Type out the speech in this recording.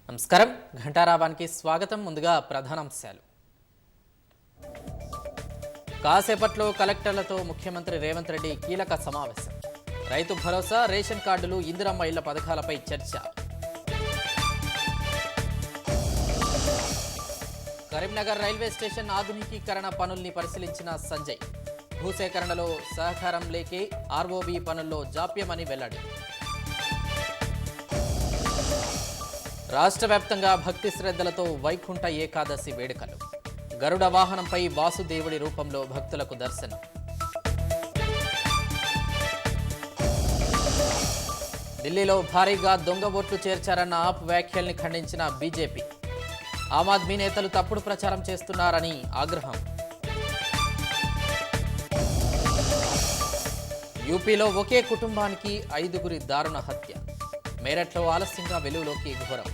నమస్కారం ఘంటారావానికి స్వాగతం. ముందుగా ప్రధానాంశాలు. కాసేపట్లో కలెక్టర్లతో ముఖ్యమంత్రి రేవంత్ రెడ్డి కీలక సమావేశం. రైతు భరోసా, రేషన్ కార్డులు, ఇందిరమ్మ ఇళ్ల పథకాలపై చర్చ. కరీంనగర్ రైల్వే స్టేషన్ ఆధునికీకరణ పనుల్ని పరిశీలించిన సంజయ్. భూసేకరణలో సహకారం లేకే ఆర్ఓబీ పనుల్లో జాప్యమని వెల్లడి. రాష్ట్ర వ్యాప్తంగా భక్తి శ్రద్ధలతో వైకుంఠ ఏకాదశి వేడుకలు. గరుడ వాహనంపై వాసుదేవుడి రూపంలో భక్తులకు దర్శనం. ఢిల్లీలో భారీగా దొంగ ఓట్లు చేర్చారన్న ఆప్ వ్యాఖ్యల్ని ఖండించిన బీజేపీ. ఆమ్ ఆద్మీ నేతలు తప్పుడు ప్రచారం చేస్తున్నారని ఆగ్రహం. యూపీలో ఒకే కుటుంబానికి 5గురి దారుణ హత్య. మేరట్లో ఆలస్యంగా వెలుగులోకి ఘోరం.